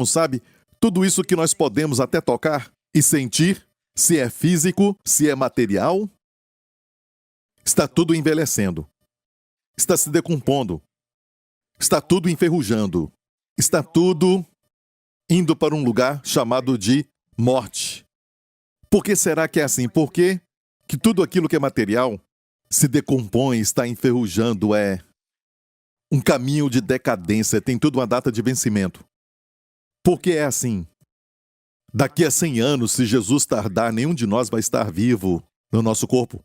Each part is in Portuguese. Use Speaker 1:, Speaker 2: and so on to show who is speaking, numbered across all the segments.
Speaker 1: sabe? Tudo isso que nós podemos até tocar e sentir, se é físico, se é material, está tudo envelhecendo, está se decompondo, está tudo enferrujando, está tudo indo para um lugar chamado de morte. Por que será que é assim? Por que tudo aquilo que é material se decompõe, está enferrujando, é um caminho de decadência, tem tudo uma data de vencimento? Por que é assim? Daqui a 100 anos, se Jesus tardar, nenhum de nós vai estar vivo no nosso corpo.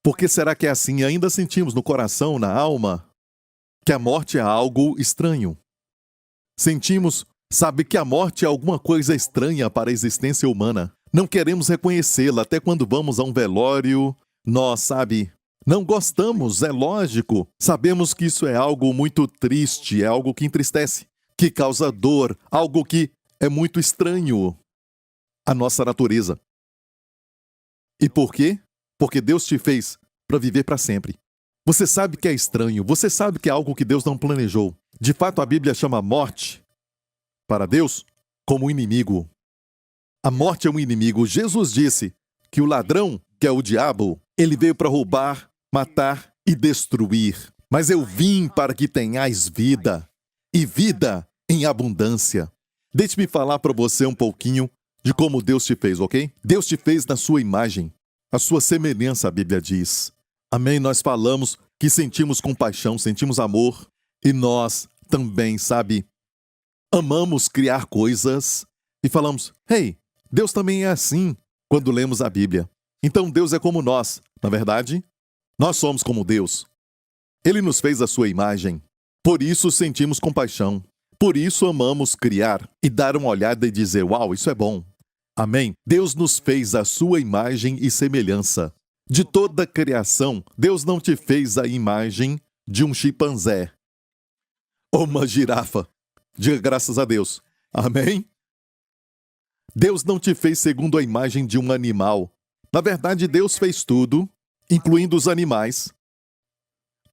Speaker 1: Por que será que é assim? Ainda sentimos no coração, na alma, que a morte é algo estranho. Sentimos, sabe, que a morte é alguma coisa estranha para a existência humana. Não queremos reconhecê-la. Até quando vamos a um velório, nós, sabe, não gostamos, é lógico. Sabemos que isso é algo muito triste, é algo que entristece, que causa dor, algo que é muito estranho à nossa natureza. E por quê? Porque Deus te fez para viver para sempre. Você sabe que é estranho, você sabe que é algo que Deus não planejou. De fato, a Bíblia chama a morte, para Deus, como inimigo. A morte é um inimigo. Jesus disse que o ladrão, que é o diabo, ele veio para roubar, matar e destruir. Mas eu vim para que tenhais vida, e vida em abundância. Deixe-me falar para você um pouquinho de como Deus te fez, ok? Deus te fez na sua imagem, a sua semelhança, a Bíblia diz. Amém? Nós falamos que sentimos compaixão, sentimos amor, e nós também, sabe, amamos criar coisas e falamos, hey, Deus também é assim quando lemos a Bíblia. Então Deus é como nós. Na verdade, nós somos como Deus. Ele nos fez a sua imagem. Por isso sentimos compaixão. Por isso amamos criar e dar uma olhada e dizer, uau, isso é bom. Amém? Deus nos fez a sua imagem e semelhança. De toda a criação, Deus não te fez a imagem de um chimpanzé ou uma girafa. Diga graças a Deus. Amém? Deus não te fez segundo a imagem de um animal. Na verdade, Deus fez tudo, incluindo os animais,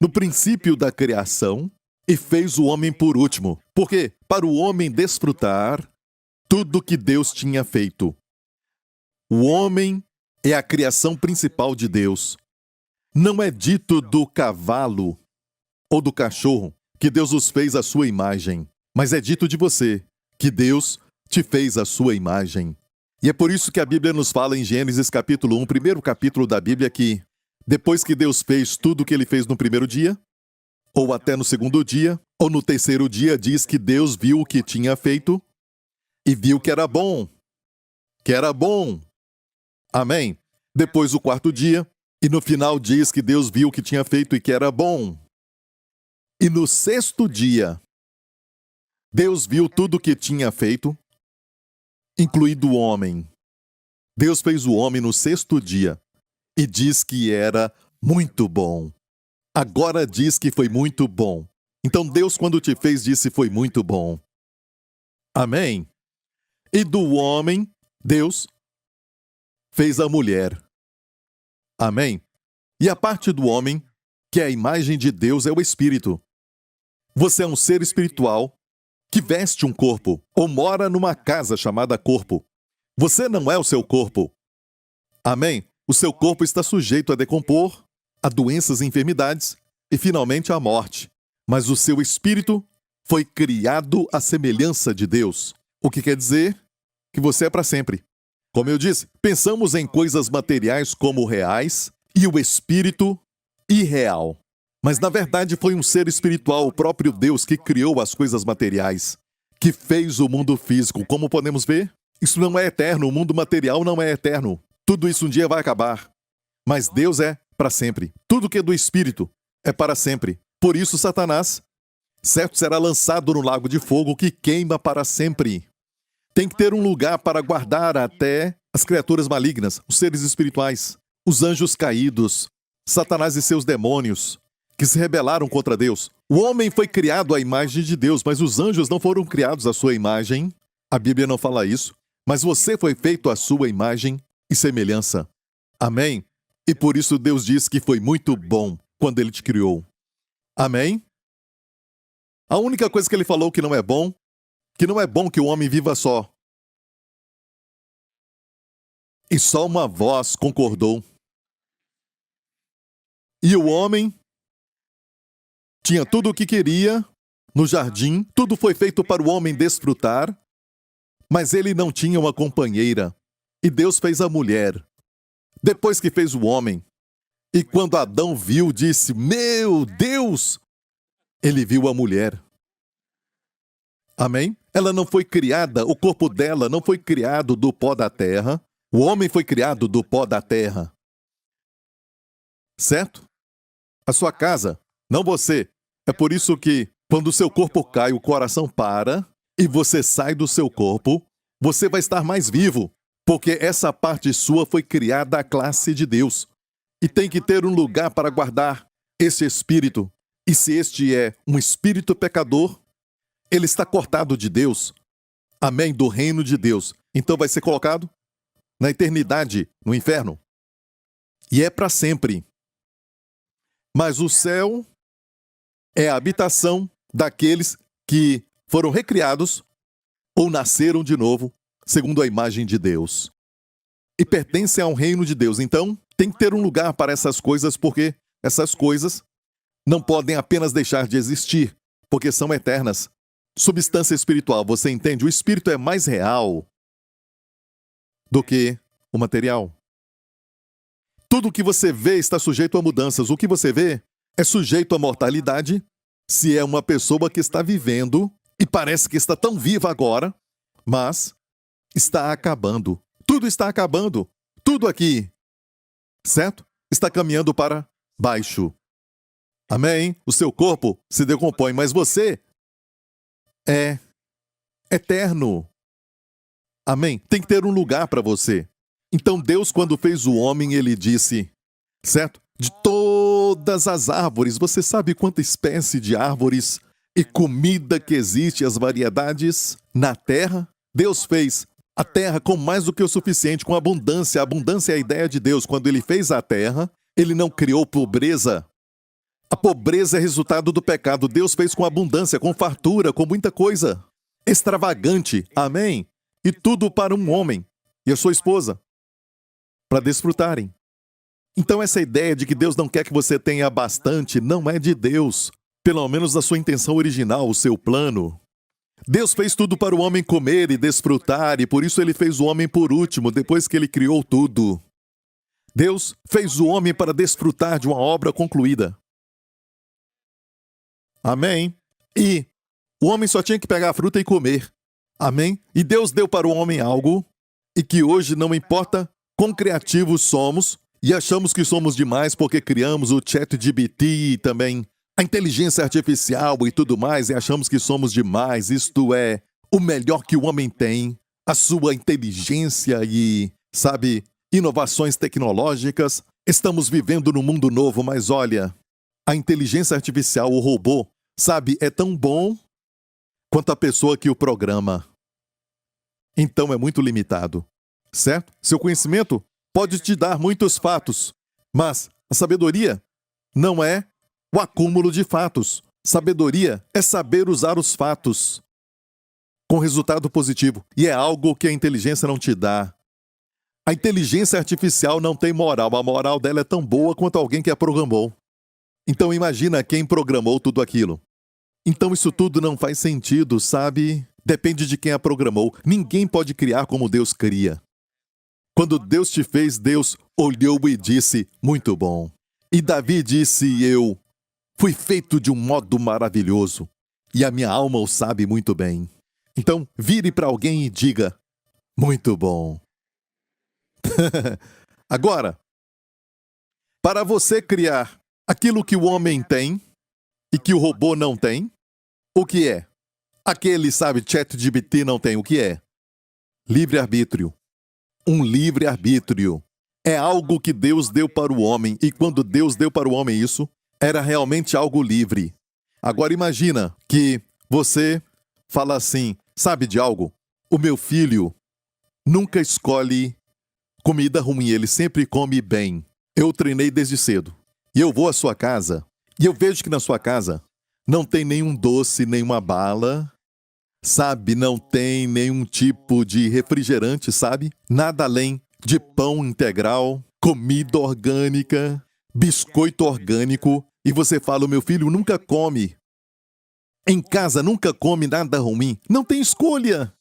Speaker 1: no princípio da criação, e fez o homem por último. Por quê? Para o homem desfrutar tudo que Deus tinha feito. O homem é a criação principal de Deus. Não é dito do cavalo ou do cachorro que Deus os fez à sua imagem, mas é dito de você que Deus te fez a sua imagem. E é por isso que a Bíblia nos fala em Gênesis capítulo 1, primeiro capítulo da Bíblia, que depois que Deus fez tudo o que ele fez no primeiro dia, ou até no segundo dia, ou no terceiro dia, diz que Deus viu o que tinha feito e viu que era bom. Que era bom. Amém? Depois o quarto dia, e no final diz que Deus viu o que tinha feito e que era bom. E no sexto dia, Deus viu tudo o que tinha feito, incluindo o homem. Deus fez o homem no sexto dia e diz que era muito bom. Agora diz que foi muito bom. Então Deus, quando te fez, disse foi muito bom. Amém? E do homem, Deus fez a mulher. Amém? E a parte do homem, que é a imagem de Deus, é o espírito. Você é um ser espiritual que veste um corpo ou mora numa casa chamada corpo. Você não é o seu corpo. Amém? O seu corpo está sujeito a decompor, a doenças e enfermidades e, finalmente, à morte. Mas o seu espírito foi criado à semelhança de Deus. O que quer dizer que você é para sempre. Como eu disse, pensamos em coisas materiais como reais e o espírito irreal. Mas, na verdade, foi um ser espiritual, o próprio Deus, que criou as coisas materiais, que fez o mundo físico. Como podemos ver, isso não é eterno, o mundo material não é eterno. Tudo isso um dia vai acabar. Mas Deus é para sempre. Tudo que é do Espírito é para sempre. Por isso, Satanás, certo, será lançado no lago de fogo que queima para sempre. Tem que ter um lugar para guardar até as criaturas malignas, os seres espirituais, os anjos caídos, Satanás e seus demônios, que se rebelaram contra Deus. O homem foi criado à imagem de Deus, mas os anjos não foram criados à sua imagem. A Bíblia não fala isso. Mas você foi feito à sua imagem e semelhança. Amém? E por isso Deus diz que foi muito bom quando Ele te criou. Amém? A única coisa que Ele falou que não é bom que não é bom que o homem viva só. E só uma voz concordou. E o homem tinha tudo o que queria no jardim, tudo foi feito para o homem desfrutar, mas ele não tinha uma companheira. E Deus fez a mulher. Depois que fez o homem, e quando Adão viu, disse: "Meu Deus!" Ele viu a mulher. Amém? Ela não foi criada, o corpo dela não foi criado do pó da terra. O homem foi criado do pó da terra. Certo? A sua casa, não você. É por isso que, quando o seu corpo cai, o coração para, e você sai do seu corpo, você vai estar mais vivo, porque essa parte sua foi criada à classe de Deus. E tem que ter um lugar para guardar esse espírito. E se este é um espírito pecador, ele está cortado de Deus. Amém? Do reino de Deus. Então vai ser colocado na eternidade, no inferno. E é para sempre. Mas o céu é a habitação daqueles que foram recriados ou nasceram de novo, segundo a imagem de Deus. E pertencem ao reino de Deus. Então, tem que ter um lugar para essas coisas, porque essas coisas não podem apenas deixar de existir, porque são eternas. Substância espiritual, você entende? O espírito é mais real do que o material. Tudo o que você vê está sujeito a mudanças. O que você vê é sujeito à mortalidade, se é uma pessoa que está vivendo e parece que está tão viva agora, mas está acabando. Tudo está acabando. Tudo aqui, certo? Está caminhando para baixo. Amém? O seu corpo se decompõe, mas você é eterno. Amém? Tem que ter um lugar para você. Então Deus, quando fez o homem, ele disse, certo? De todas as árvores, você sabe quanta espécie de árvores e comida que existe, as variedades na terra? Deus fez a terra com mais do que o suficiente, com abundância. A abundância é a ideia de Deus. Quando ele fez a terra, ele não criou pobreza. A pobreza é resultado do pecado. Deus fez com abundância, com fartura, com muita coisa. Extravagante. Amém? E tudo para um homem e a sua esposa, para desfrutarem. Então essa ideia de que Deus não quer que você tenha bastante não é de Deus. Pelo menos a sua intenção original, o seu plano. Deus fez tudo para o homem comer e desfrutar, e por isso ele fez o homem por último, depois que ele criou tudo. Deus fez o homem para desfrutar de uma obra concluída. Amém? E o homem só tinha que pegar a fruta e comer. Amém? E Deus deu para o homem algo, e que hoje não importa quão criativos somos, e achamos que somos demais porque criamos o ChatGPT e também a inteligência artificial e tudo mais, e achamos que somos demais. Isto é o melhor que o homem tem, a sua inteligência e, sabe, inovações tecnológicas. Estamos vivendo num mundo novo, mas olha, a inteligência artificial, o robô, sabe, é tão bom quanto a pessoa que o programa. Então é muito limitado, certo? Seu conhecimento pode te dar muitos fatos, mas a sabedoria não é o acúmulo de fatos. Sabedoria é saber usar os fatos com resultado positivo. E é algo que a inteligência não te dá. A inteligência artificial não tem moral. A moral dela é tão boa quanto alguém que a programou. Então imagina quem programou tudo aquilo. Então isso tudo não faz sentido, sabe? Depende de quem a programou. Ninguém pode criar como Deus cria. Quando Deus te fez, Deus olhou e disse, muito bom. E Davi disse, eu fui feito de um modo maravilhoso, e a minha alma o sabe muito bem. Então, vire para alguém e diga, muito bom. Agora, para você criar aquilo que o homem tem e que o robô não tem, o que é? Aquele, sabe, ChatGPT não tem, o que é? Livre-arbítrio. Um livre-arbítrio. É algo que Deus deu para o homem, e quando Deus deu para o homem isso, era realmente algo livre. Agora imagina que você fala assim, sabe de algo? O meu filho nunca escolhe comida ruim, ele sempre come bem. Eu treinei desde cedo. E eu vou à sua casa, e eu vejo que na sua casa não tem nenhum doce, nenhuma bala, sabe, não tem nenhum tipo de refrigerante, sabe? Nada além de pão integral, comida orgânica, biscoito orgânico. E você fala, o meu filho nunca come. Em casa nunca come nada ruim. Não tem escolha.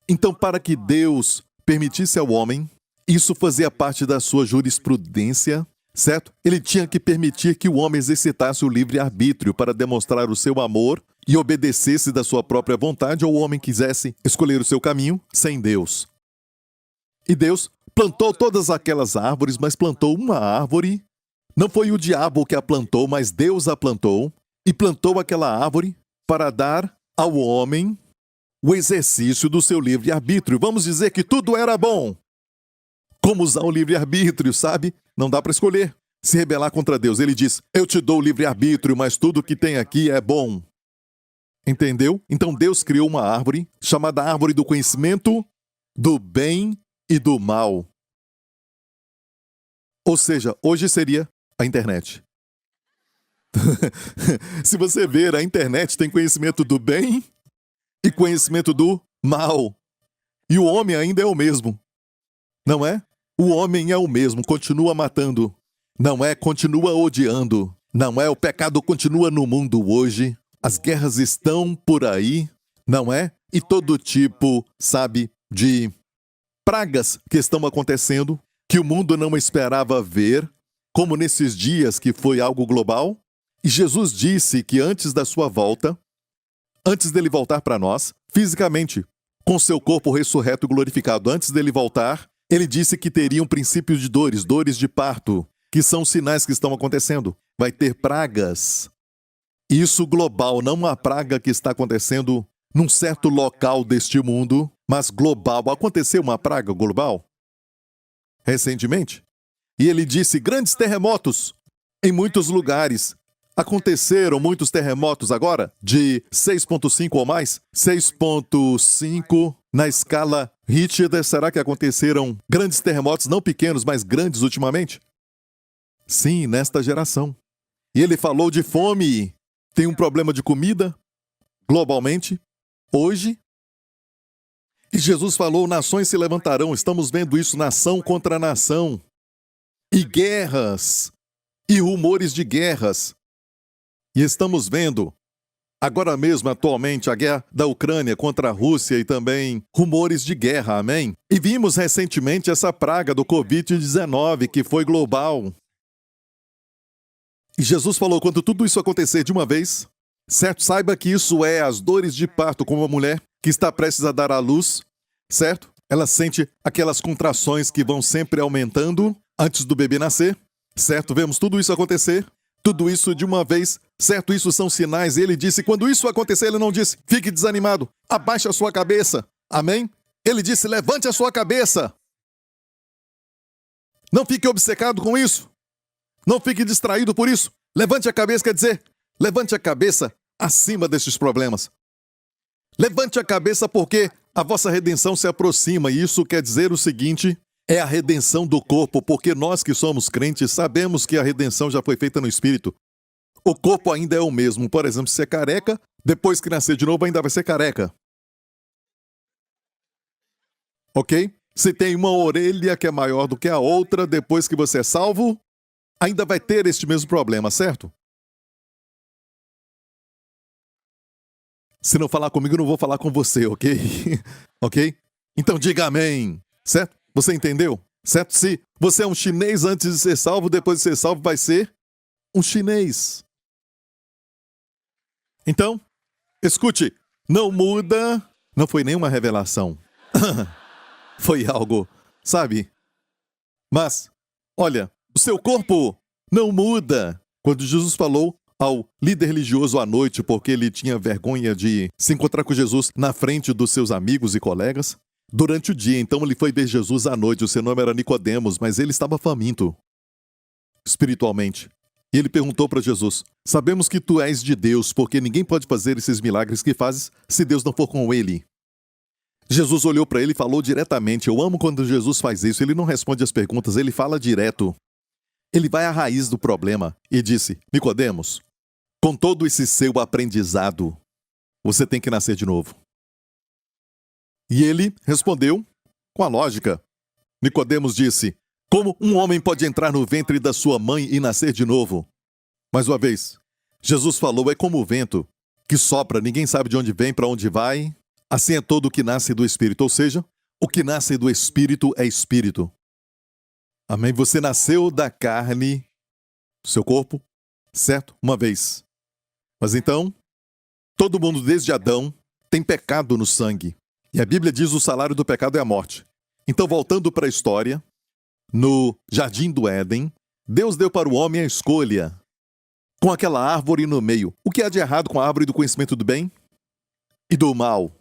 Speaker 1: Então, para que Deus permitisse ao homem, isso fazia parte da sua jurisprudência, certo? Ele tinha que permitir que o homem exercitasse o livre-arbítrio para demonstrar o seu amor e obedecesse da sua própria vontade, ou o homem quisesse escolher o seu caminho sem Deus. E Deus plantou todas aquelas árvores, mas plantou uma árvore. Não foi o diabo que a plantou, mas Deus a plantou. E plantou aquela árvore para dar ao homem o exercício do seu livre-arbítrio. Vamos dizer que tudo era bom. Como usar o livre-arbítrio, sabe? Não dá para escolher. Se rebelar contra Deus, ele diz, eu te dou o livre-arbítrio, mas tudo que tem aqui é bom. Entendeu? Então Deus criou uma árvore, chamada árvore do conhecimento do bem e do mal. Ou seja, hoje seria a internet. Se você ver, a internet tem conhecimento do bem e conhecimento do mal. E o homem ainda é o mesmo. Não é? O homem é o mesmo, continua matando. Não é? Continua odiando. Não é? O pecado continua no mundo hoje. As guerras estão por aí. Não é? E todo tipo, sabe, de pragas que estão acontecendo, que o mundo não esperava ver, como nesses dias que foi algo global. E Jesus disse que antes da sua volta, antes dele voltar para nós, fisicamente, com seu corpo ressurreto e glorificado, antes dele voltar, ele disse que teria um princípio de dores, dores de parto, que são sinais que estão acontecendo. Vai ter pragas. Isso global, não uma praga que está acontecendo num certo local deste mundo, mas global. Aconteceu uma praga global recentemente. E ele disse grandes terremotos em muitos lugares. Aconteceram muitos terremotos agora, de 6,5 ou mais, 6,5 na escala Richter. Será que aconteceram grandes terremotos, não pequenos, mas grandes ultimamente? Sim, nesta geração. E ele falou de fome. Tem um problema de comida, globalmente, hoje. E Jesus falou, nações se levantarão. Estamos vendo isso, nação contra nação. E guerras, e rumores de guerras. E estamos vendo, agora mesmo, atualmente, a guerra da Ucrânia contra a Rússia e também rumores de guerra, amém? E vimos recentemente essa praga do Covid-19, que foi global. E Jesus falou, quando tudo isso acontecer de uma vez, certo? Saiba que isso é as dores de parto, como uma mulher que está prestes a dar à luz, certo? Ela sente aquelas contrações que vão sempre aumentando antes do bebê nascer, certo? Vemos tudo isso acontecer. Tudo isso de uma vez, certo? Isso são sinais. Ele disse, quando isso acontecer, ele não disse, fique desanimado, abaixe a sua cabeça. Amém? Ele disse, levante a sua cabeça. Não fique obcecado com isso. Não fique distraído por isso. Levante a cabeça, quer dizer, levante a cabeça acima destes problemas. Levante a cabeça porque a vossa redenção se aproxima. E isso quer dizer o seguinte, é a redenção do corpo, porque nós que somos crentes sabemos que a redenção já foi feita no Espírito. O corpo ainda é o mesmo. Por exemplo, se é careca, depois que nascer de novo ainda vai ser careca. Ok? Se tem uma orelha que é maior do que a outra, depois que você é salvo, ainda vai ter este mesmo problema, certo? Se não falar comigo, eu não vou falar com você, ok? Ok? Então diga amém, certo? Você entendeu? Certo? Se você é um chinês antes de ser salvo, depois de ser salvo vai ser um chinês. Então, escute, não muda, não foi nenhuma revelação. Foi algo, sabe? Mas, olha, o seu corpo não muda. Quando Jesus falou ao líder religioso à noite, porque ele tinha vergonha de se encontrar com Jesus na frente dos seus amigos e colegas, durante o dia, então ele foi ver Jesus à noite. O seu nome era Nicodemos, mas ele estava faminto espiritualmente. E ele perguntou para Jesus, sabemos que tu és de Deus, porque ninguém pode fazer esses milagres que fazes se Deus não for com ele. Jesus olhou para ele e falou diretamente. Eu amo quando Jesus faz isso. Ele não responde as perguntas, ele fala direto. Ele vai à raiz do problema e disse, Nicodemos, com todo esse seu aprendizado, você tem que nascer de novo. E ele respondeu com a lógica. Nicodemos disse: como um homem pode entrar no ventre da sua mãe e nascer de novo? Mais uma vez, Jesus falou: é como o vento que sopra, ninguém sabe de onde vem, para onde vai. Assim é todo o que nasce do Espírito, ou seja, o que nasce do Espírito é Espírito. Amém? Você nasceu da carne, do seu corpo, certo? Uma vez. Mas então, todo mundo desde Adão tem pecado no sangue. E a Bíblia diz: o salário do pecado é a morte. Então, voltando para a história, no Jardim do Éden, Deus deu para o homem a escolha, com aquela árvore no meio. O que há de errado com a árvore do conhecimento do bem e do mal?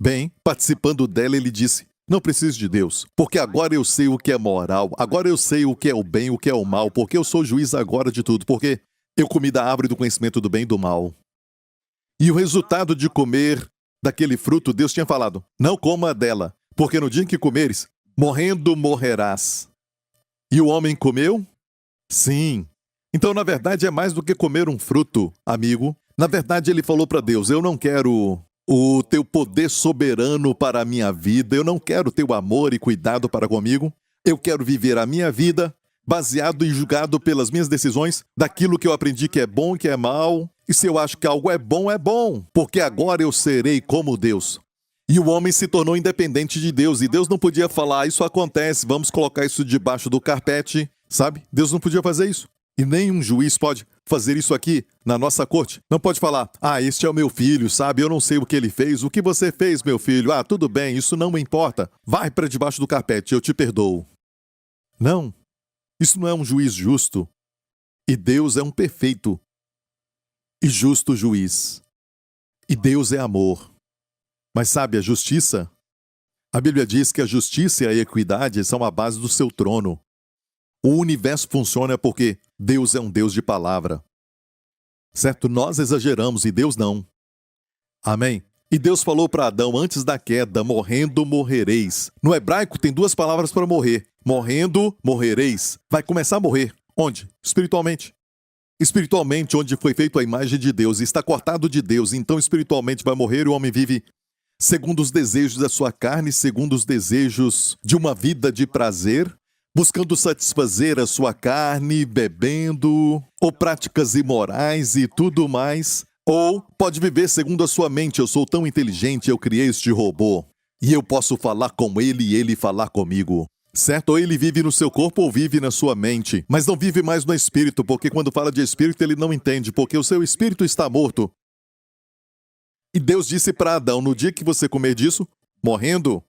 Speaker 1: Bem, participando dela, ele disse: não preciso de Deus, porque agora eu sei o que é moral, agora eu sei o que é o bem e o que é o mal, porque eu sou juiz agora de tudo, porque eu comi da árvore do conhecimento do bem e do mal. E o resultado de comer daquele fruto, Deus tinha falado: não coma dela, porque no dia em que comeres, morrendo morrerás. E o homem comeu? Sim. Então, na verdade, é mais do que comer um fruto, amigo. Na verdade, ele falou para Deus: eu não quero o teu poder soberano para a minha vida, eu não quero teu amor e cuidado para comigo. Eu quero viver a minha vida baseado e julgado pelas minhas decisões, daquilo que eu aprendi que é bom e que é mal. E se eu acho que algo é bom, porque agora eu serei como Deus. E o homem se tornou independente de Deus, e Deus não podia falar: isso acontece, vamos colocar isso debaixo do carpete, sabe? Deus não podia fazer isso. E nenhum juiz pode fazer isso aqui na nossa corte. Não pode falar: ah, este é o meu filho, sabe? Eu não sei o que ele fez. O que você fez, meu filho? Ah, tudo bem, isso não me importa. Vai para debaixo do carpete, eu te perdoo. Não. Isso não é um juiz justo. E Deus é um perfeito e justo juiz. E Deus é amor. Mas sabe, a justiça? A Bíblia diz que a justiça e a equidade são a base do seu trono. O universo funciona porque Deus é um Deus de palavra. Certo? Nós exageramos e Deus não. Amém? E Deus falou para Adão antes da queda: morrendo morrereis. No hebraico tem duas palavras para morrer. Morrendo morrereis. Vai começar a morrer. Onde? Espiritualmente. Espiritualmente, onde foi feito a imagem de Deus e está cortado de Deus, então espiritualmente vai morrer e o homem vive segundo os desejos da sua carne, segundo os desejos de uma vida de prazer, buscando satisfazer a sua carne, bebendo, ou práticas imorais e tudo mais. Ou pode viver segundo a sua mente: eu sou tão inteligente, eu criei este robô, e eu posso falar com ele e ele falar comigo. Certo? Ou ele vive no seu corpo ou vive na sua mente, mas não vive mais no espírito, porque quando fala de espírito ele não entende, porque o seu espírito está morto. E Deus disse para Adão: no dia que você comer disso, morrendo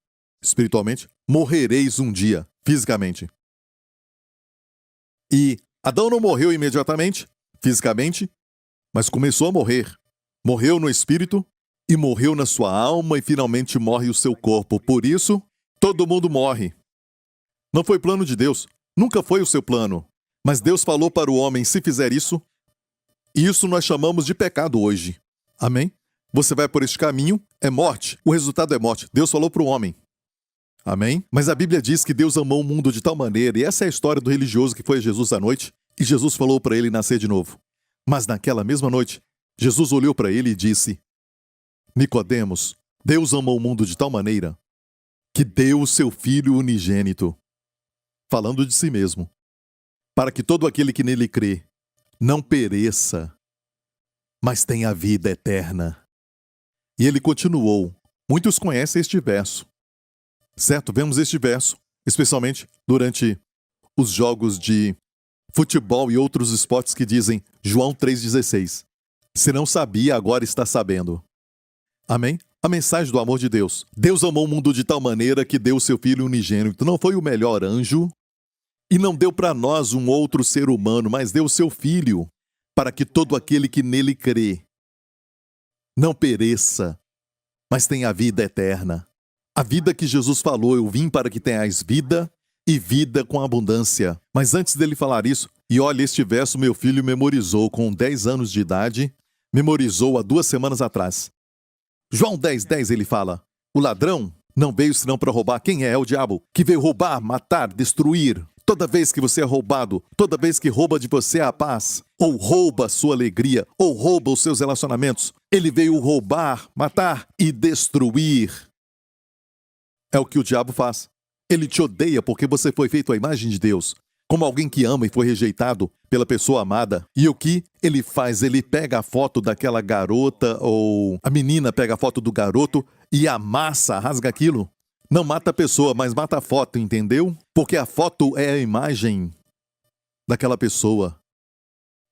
Speaker 1: espiritualmente, morrereis um dia, fisicamente. E Adão não morreu imediatamente, fisicamente, mas começou a morrer. Morreu no espírito e morreu na sua alma e finalmente morre o seu corpo. Por isso, todo mundo morre. Não foi plano de Deus, nunca foi o seu plano. Mas Deus falou para o homem: se fizer isso, isso nós chamamos de pecado hoje. Amém? Você vai por este caminho, é morte. O resultado é morte. Deus falou para o homem. Amém? Mas a Bíblia diz que Deus amou o mundo de tal maneira, e essa é a história do religioso que foi a Jesus à noite, e Jesus falou para ele nascer de novo. Mas naquela mesma noite, Jesus olhou para ele e disse: Nicodemos, Deus amou o mundo de tal maneira que deu o seu Filho unigênito, falando de si mesmo, para que todo aquele que nele crê não pereça, mas tenha a vida eterna. E ele continuou. Muitos conhecem este verso. Certo? Vemos este verso, especialmente durante os jogos de futebol e outros esportes que dizem João 3,16. Se não sabia, agora está sabendo. Amém? A mensagem do amor de Deus. Deus amou o mundo de tal maneira que deu o seu Filho unigênito. Não foi o melhor anjo e não deu para nós um outro ser humano, mas deu o seu Filho para que todo aquele que nele crê não pereça, mas tenha a vida eterna. A vida que Jesus falou: eu vim para que tenhais vida e vida com abundância. Mas antes dele falar isso, e olha, este verso meu filho memorizou com 10 anos de idade, memorizou há 2 semanas atrás. João 10:10 ele fala: o ladrão não veio senão para roubar. Quem é? É o diabo, que veio roubar, matar, destruir. Toda vez que você é roubado, toda vez que rouba de você a paz, ou rouba a sua alegria, ou rouba os seus relacionamentos, ele veio roubar, matar e destruir. É o que o diabo faz. Ele te odeia porque você foi feito à imagem de Deus, como alguém que ama e foi rejeitado pela pessoa amada. E o que ele faz? Ele pega a foto daquela garota, ou a menina pega a foto do garoto e amassa, rasga aquilo. Não mata a pessoa, mas mata a foto, entendeu? Porque a foto é a imagem daquela pessoa.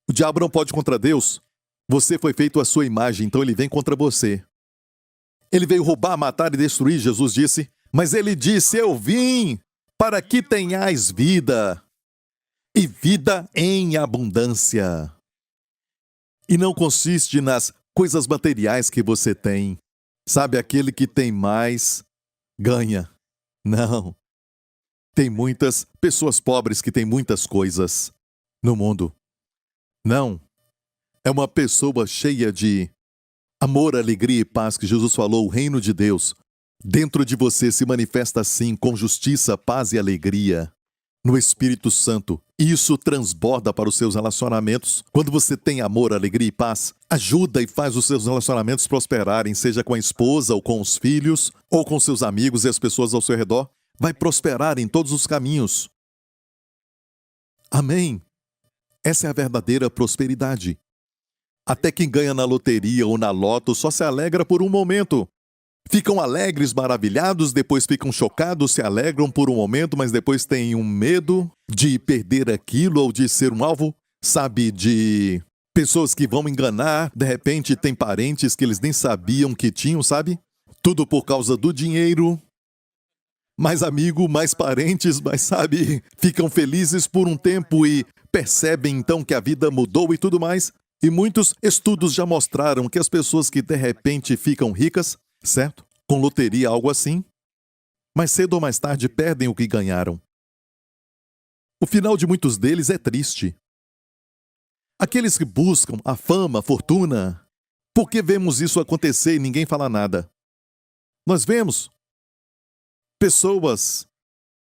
Speaker 1: O diabo não pode contra Deus. Você foi feito à sua imagem, então ele vem contra você. Ele veio roubar, matar e destruir, Jesus disse. Mas ele disse, eu vim para que tenhais vida. E vida em abundância. E não consiste nas coisas materiais que você tem. Sabe, aquele que tem mais ganha. Não. Tem muitas pessoas pobres que têm muitas coisas no mundo. Não. É uma pessoa cheia de amor, alegria e paz que Jesus falou, o reino de Deus. Dentro de você se manifesta assim, com justiça, paz e alegria. No Espírito Santo. Isso transborda para os seus relacionamentos. Quando você tem amor, alegria e paz, ajuda e faz os seus relacionamentos prosperarem, seja com a esposa ou com os filhos, ou com seus amigos e as pessoas ao seu redor. Vai prosperar em todos os caminhos. Amém. Essa é a verdadeira prosperidade. Até quem ganha na loteria ou na loto só se alegra por um momento. Ficam alegres, maravilhados, depois ficam chocados, se alegram por um momento, mas depois têm um medo de perder aquilo ou de ser um alvo, sabe, de pessoas que vão enganar, de repente tem parentes que eles nem sabiam que tinham, sabe? Tudo por causa do dinheiro. Mais amigo, mais parentes, mas sabe, ficam felizes por um tempo e percebem então que a vida mudou e tudo mais. E muitos estudos já mostraram que as pessoas que de repente ficam ricas, certo? Com loteria, algo assim. Mas cedo ou mais tarde perdem o que ganharam. O final de muitos deles é triste. Aqueles que buscam a fama, a fortuna, por que vemos isso acontecer e ninguém fala nada? Nós vemos pessoas,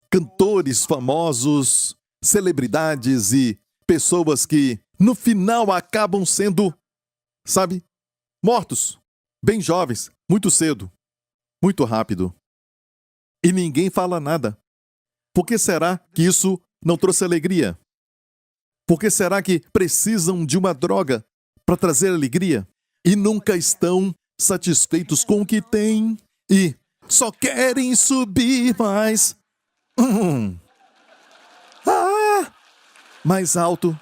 Speaker 1: cantores famosos, celebridades e pessoas que no final acabam sendo, sabe, mortos, bem jovens, muito cedo, muito rápido. E ninguém fala nada. Por que será que isso não trouxe alegria? Por que será que precisam de uma droga para trazer alegria? E nunca estão satisfeitos com o que têm e só querem subir mais. Mais alto.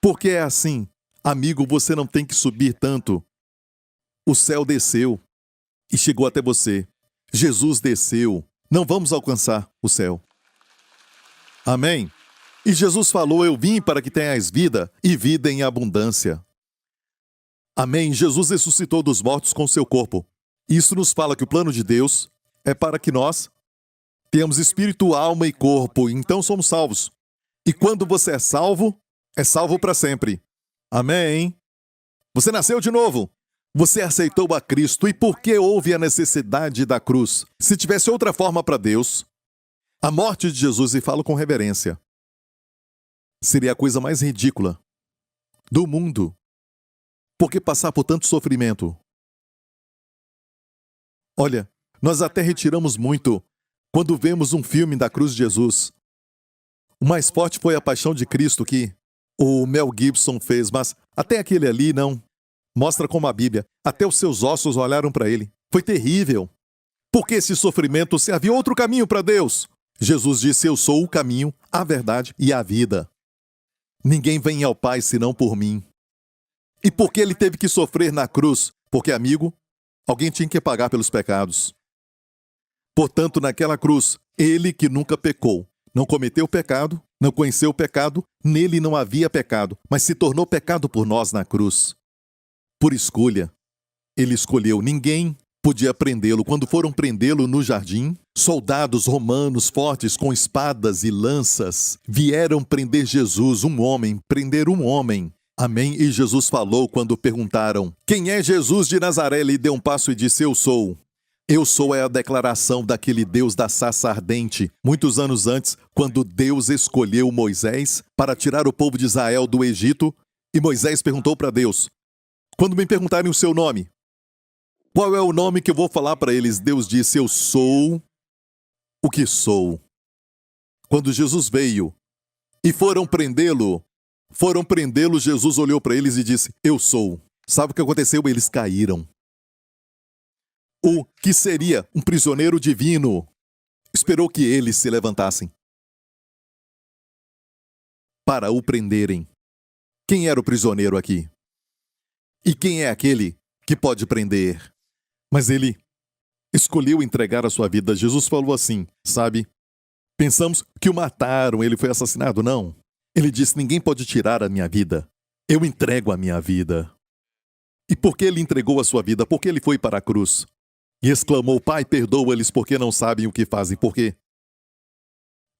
Speaker 1: Porque é assim, amigo, você não tem que subir tanto. O céu desceu e chegou até você. Jesus desceu. Não vamos alcançar o céu. Amém? E Jesus falou, eu vim para que tenhais vida e vida em abundância. Amém? Jesus ressuscitou dos mortos com seu corpo. Isso nos fala que o plano de Deus é para que nós tenhamos espírito, alma e corpo, então somos salvos. E quando você é salvo para sempre. Amém? Você nasceu de novo. Você aceitou a Cristo. E por que houve a necessidade da cruz? Se tivesse outra forma para Deus, a morte de Jesus, e falo com reverência, seria a coisa mais ridícula do mundo. Por que passar por tanto sofrimento? Olha, nós até retiramos muito quando vemos um filme da cruz de Jesus. O mais forte foi a Paixão de Cristo que o Mel Gibson fez, mas até aquele ali não. Mostra como a Bíblia, até os seus ossos olharam para ele. Foi terrível. Por que esse sofrimento se havia outro caminho para Deus? Jesus disse, eu sou o caminho, a verdade e a vida. Ninguém vem ao Pai senão por mim. E por que ele teve que sofrer na cruz? Porque, amigo, alguém tinha que pagar pelos pecados. Portanto, naquela cruz, ele que nunca pecou, não cometeu pecado, não conheceu o pecado, nele não havia pecado, mas se tornou pecado por nós na cruz. Por escolha. Ele escolheu. Ninguém podia prendê-lo. Quando foram prendê-lo no jardim, soldados romanos fortes com espadas e lanças vieram prender Jesus, um homem, prender um homem. Amém? E Jesus falou quando perguntaram, quem é Jesus de Nazaré? Ele deu um passo e disse, eu sou. Eu sou é a declaração daquele Deus da sarça ardente, muitos anos antes, quando Deus escolheu Moisés para tirar o povo de Israel do Egito, e Moisés perguntou para Deus: quando me perguntarem o seu nome, qual é o nome que eu vou falar para eles? Deus disse: eu sou o que sou. Quando Jesus veio e foram prendê-lo, Jesus olhou para eles e disse: eu sou. Sabe o que aconteceu? Eles caíram. O que seria um prisioneiro divino esperou que eles se levantassem para o prenderem. Quem era o prisioneiro aqui? E quem é aquele que pode prender? Mas ele escolheu entregar a sua vida. Jesus falou assim, sabe? Pensamos que o mataram, ele foi assassinado. Não. Ele disse: ninguém pode tirar a minha vida. Eu entrego a minha vida. E por que ele entregou a sua vida? Porque ele foi para a cruz. E exclamou: Pai, perdoa-lhes porque não sabem o que fazem. Por quê?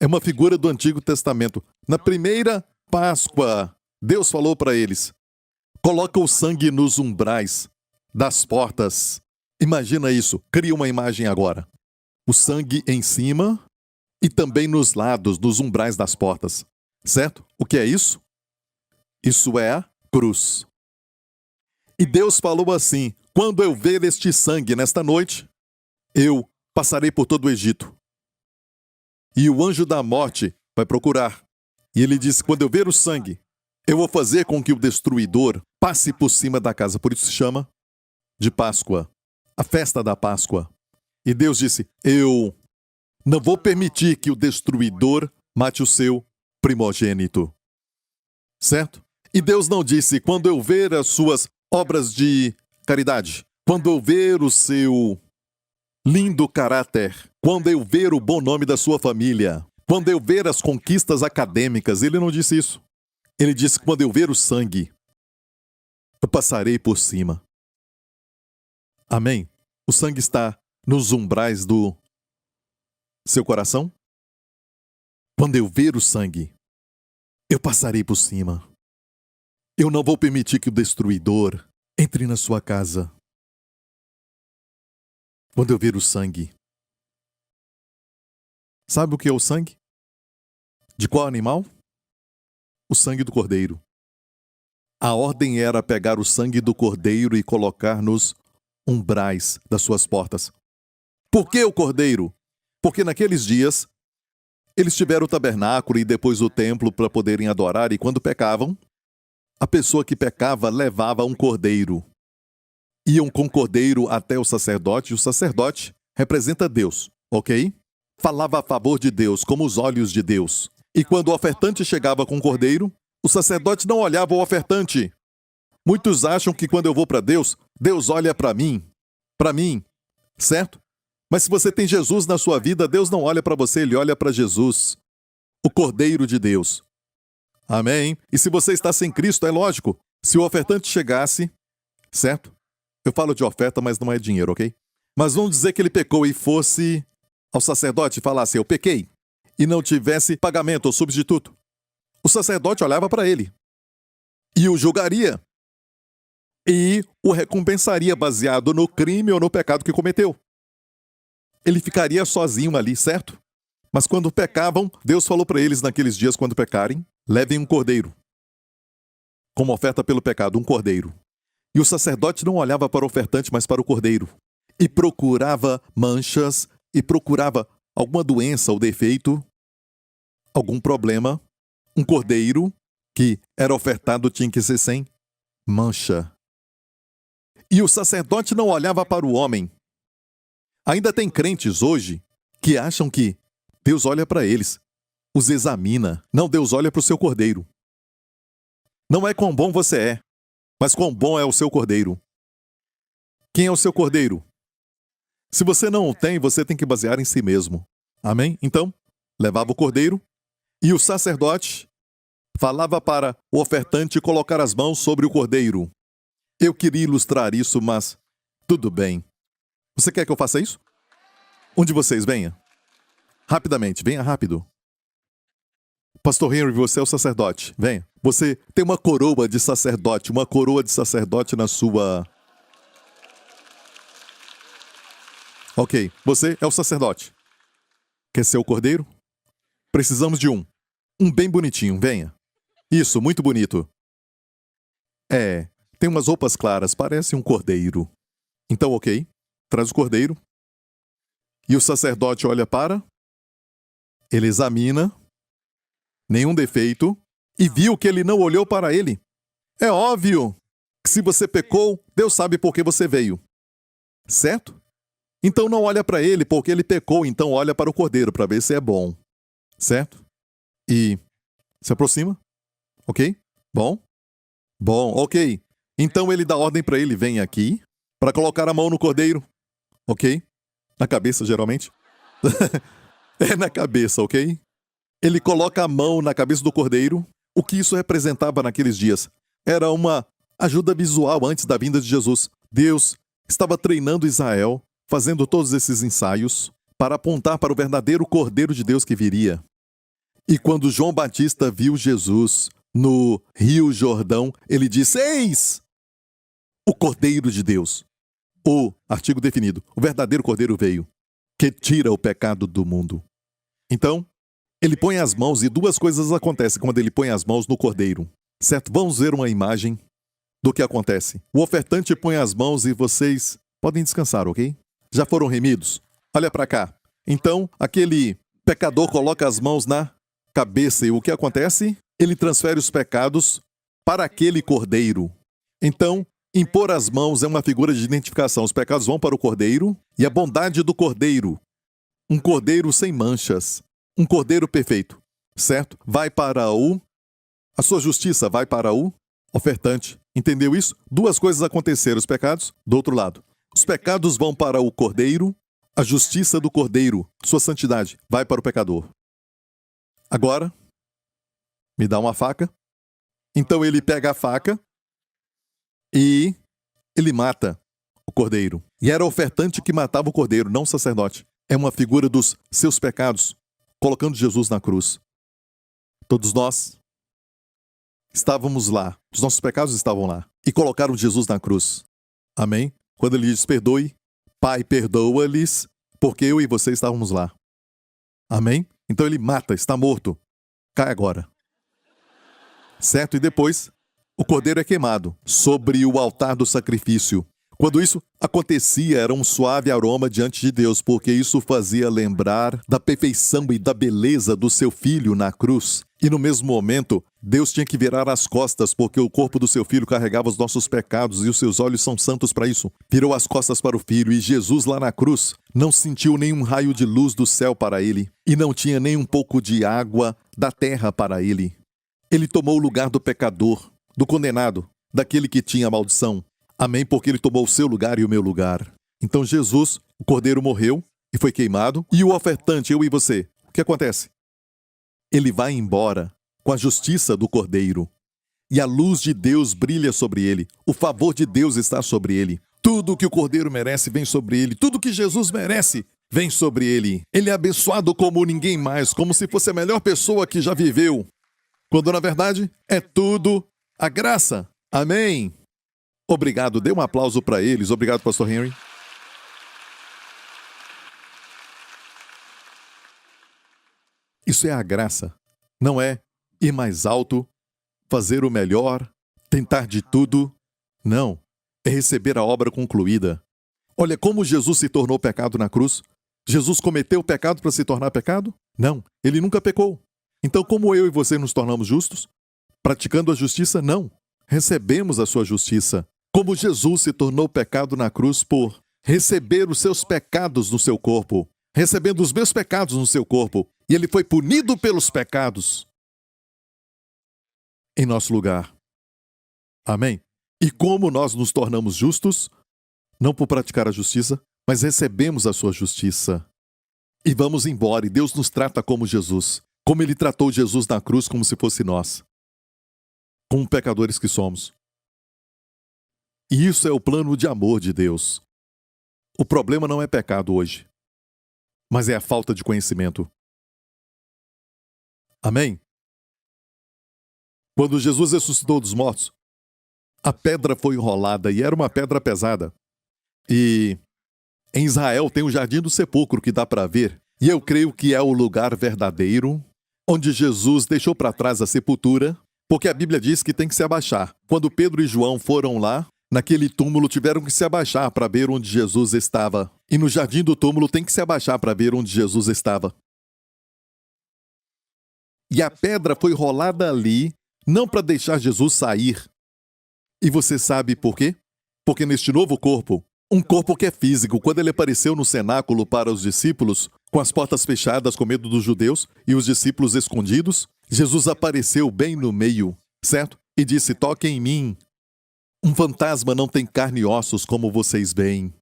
Speaker 1: É uma figura do Antigo Testamento. Na primeira Páscoa, Deus falou para eles: coloca o sangue nos umbrais das portas. Imagina isso. Cria uma imagem agora. O sangue em cima e também nos lados, nos umbrais das portas. Certo? O que é isso? Isso é a cruz. E Deus falou assim: quando eu ver este sangue nesta noite, eu passarei por todo o Egito. E o anjo da morte vai procurar. E ele disse: quando eu ver o sangue, eu vou fazer com que o destruidor passe por cima da casa. Por isso se chama de Páscoa, a festa da Páscoa. E Deus disse: eu não vou permitir que o destruidor mate o seu primogênito. Certo? E Deus não disse: quando eu ver as suas obras de caridade, quando eu ver o seu lindo caráter, quando eu ver o bom nome da sua família, quando eu ver as conquistas acadêmicas. Ele não disse isso. Ele disse: quando eu ver o sangue, eu passarei por cima. Amém? O sangue está nos umbrais do seu coração? Quando eu ver o sangue, eu passarei por cima. Eu não vou permitir que o destruidor entre na sua casa. Quando eu ver o sangue. Sabe o que é o sangue? De qual animal? O sangue do cordeiro. A ordem era pegar o sangue do cordeiro e colocar nos umbrais das suas portas. Por que o cordeiro? Porque naqueles dias eles tiveram o tabernáculo e depois o templo para poderem adorar, e quando pecavam, a pessoa que pecava levava um cordeiro. Iam com o cordeiro até o sacerdote, e o sacerdote representa Deus, ok? Falava a favor de Deus, como os olhos de Deus. E quando o ofertante chegava com o cordeiro, o sacerdote não olhava o ofertante. Muitos acham que quando eu vou para Deus, Deus olha para mim, certo? Mas se você tem Jesus na sua vida, Deus não olha para você, Ele olha para Jesus, o Cordeiro de Deus. Amém? E se você está sem Cristo, é lógico, se o ofertante chegasse, certo? Eu falo de oferta, mas não é dinheiro, ok? Mas vamos dizer que ele pecou e fosse ao sacerdote e falasse: eu pequei, e não tivesse pagamento ou substituto. O sacerdote olhava para ele e o julgaria e o recompensaria baseado no crime ou no pecado que cometeu. Ele ficaria sozinho ali, certo? Mas quando pecavam, Deus falou para eles naqueles dias, quando pecarem, levem um cordeiro. Como oferta pelo pecado, um cordeiro. E o sacerdote não olhava para o ofertante, mas para o cordeiro. E procurava manchas, e procurava alguma doença ou defeito, algum problema. Um cordeiro que era ofertado tinha que ser sem mancha. E o sacerdote não olhava para o homem. Ainda tem crentes hoje que acham que Deus olha para eles, os examina. Não, Deus olha para o seu cordeiro. Não é quão bom você é, mas quão bom é o seu cordeiro. Quem é o seu cordeiro? Se você não o tem, você tem que basear em si mesmo. Amém? Então, levava o cordeiro e o sacerdote falava para o ofertante colocar as mãos sobre o cordeiro. Eu queria ilustrar isso, mas tudo bem. Você quer que eu faça isso? Um de vocês, venha. Rapidamente, venha rápido. Pastor Henry, você é o sacerdote. Venha. Você tem uma coroa de sacerdote na sua... Ok, você é o sacerdote. Quer ser o cordeiro? Precisamos de um. Um bem bonitinho, venha. Isso, muito bonito. Tem umas roupas claras, parece um cordeiro. Então, ok, traz o cordeiro. E o sacerdote olha para, ele examina, nenhum defeito, e viu que ele não olhou para ele. É óbvio que se você pecou, Deus sabe por que você veio. Certo? Então não olha para ele porque ele pecou, então olha para o cordeiro para ver se é bom. Certo? E se aproxima. Ok? Bom? Bom, ok. Então ele dá ordem para ele, vem aqui, para colocar a mão no cordeiro. Ok? Na cabeça, geralmente. É na cabeça, ok? Ele coloca a mão na cabeça do cordeiro. O que isso representava naqueles dias? Era uma ajuda visual antes da vinda de Jesus. Deus estava treinando Israel, fazendo todos esses ensaios, para apontar para o verdadeiro Cordeiro de Deus que viria. E quando João Batista viu Jesus no Rio Jordão, ele disse: Eis o Cordeiro de Deus. O artigo definido, o verdadeiro Cordeiro veio, que tira o pecado do mundo. Então, ele põe as mãos e duas coisas acontecem quando ele põe as mãos no cordeiro. Certo? Vamos ver uma imagem do que acontece. O ofertante põe as mãos e vocês podem descansar, ok? Já foram remidos? Olha para cá. Então, aquele pecador coloca as mãos na cabeça e o que acontece? Ele transfere os pecados para aquele cordeiro. Então, impor as mãos é uma figura de identificação. Os pecados vão para o cordeiro e a bondade do cordeiro. Um cordeiro sem manchas. Um cordeiro perfeito. Certo? Vai para a sua justiça vai para o ofertante. Entendeu isso? Duas coisas aconteceram. Os pecados, do outro lado. Os pecados vão para o cordeiro. A justiça do cordeiro, sua santidade, vai para o pecador. Agora, me dá uma faca. Então ele pega a faca e ele mata o cordeiro. E era o ofertante que matava o cordeiro, não o sacerdote. É uma figura dos seus pecados, colocando Jesus na cruz. Todos nós estávamos lá, os nossos pecados estavam lá, e colocaram Jesus na cruz. Amém? Quando ele diz, perdoe, Pai, perdoa-lhes, porque eu e você estávamos lá. Amém? Então ele mata, está morto. Cai agora. Certo? E depois, o cordeiro é queimado sobre o altar do sacrifício. Quando isso acontecia, era um suave aroma diante de Deus, porque isso fazia lembrar da perfeição e da beleza do seu filho na cruz. E no mesmo momento, Deus tinha que virar as costas, porque o corpo do seu filho carregava os nossos pecados e os seus olhos são santos para isso. Virou as costas para o filho e Jesus lá na cruz não sentiu nenhum raio de luz do céu para ele e não tinha nem um pouco de água da terra para ele. Ele tomou o lugar do pecador, do condenado, daquele que tinha maldição. Amém? Porque ele tomou o seu lugar e o meu lugar. Então Jesus, o cordeiro, morreu e foi queimado. E o ofertante, eu e você, o que acontece? Ele vai embora com a justiça do cordeiro. E a luz de Deus brilha sobre ele. O favor de Deus está sobre ele. Tudo que o cordeiro merece vem sobre ele. Tudo que Jesus merece vem sobre ele. Ele é abençoado como ninguém mais, como se fosse a melhor pessoa que já viveu. Quando na verdade é tudo a graça. Amém? Obrigado, dê um aplauso para eles. Obrigado, pastor Henry. Isso é a graça. Não é ir mais alto, fazer o melhor, tentar de tudo. Não. É receber a obra concluída. Olha como Jesus se tornou pecado na cruz. Jesus cometeu o pecado para se tornar pecado? Não. Ele nunca pecou. Então, como eu e você nos tornamos justos? Praticando a justiça? Não. Recebemos a sua justiça. Como Jesus se tornou pecado na cruz por receber os seus pecados no seu corpo, recebendo os meus pecados no seu corpo, e ele foi punido pelos pecados em nosso lugar. Amém? E como nós nos tornamos justos, não por praticar a justiça, mas recebemos a sua justiça. E vamos embora, e Deus nos trata como Jesus, como ele tratou Jesus na cruz como se fosse nós, como pecadores que somos. E isso é o plano de amor de Deus. O problema não é pecado hoje, mas é a falta de conhecimento. Amém? Quando Jesus ressuscitou dos mortos, a pedra foi enrolada e era uma pedra pesada. E Em Israel tem o Jardim do Sepulcro que dá para ver, e eu creio que é o lugar verdadeiro onde Jesus deixou para trás a sepultura, porque a Bíblia diz que tem que se abaixar. Quando Pedro e João foram lá, naquele túmulo tiveram que se abaixar para ver onde Jesus estava. E no jardim do túmulo tem que se abaixar para ver onde Jesus estava. E a pedra foi rolada ali, não para deixar Jesus sair. E você sabe por quê? Porque neste novo corpo, um corpo que é físico, quando ele apareceu no cenáculo para os discípulos, com as portas fechadas com medo dos judeus e os discípulos escondidos, Jesus apareceu bem no meio, certo? E disse: toquem em mim. Um fantasma não tem carne e ossos como vocês veem.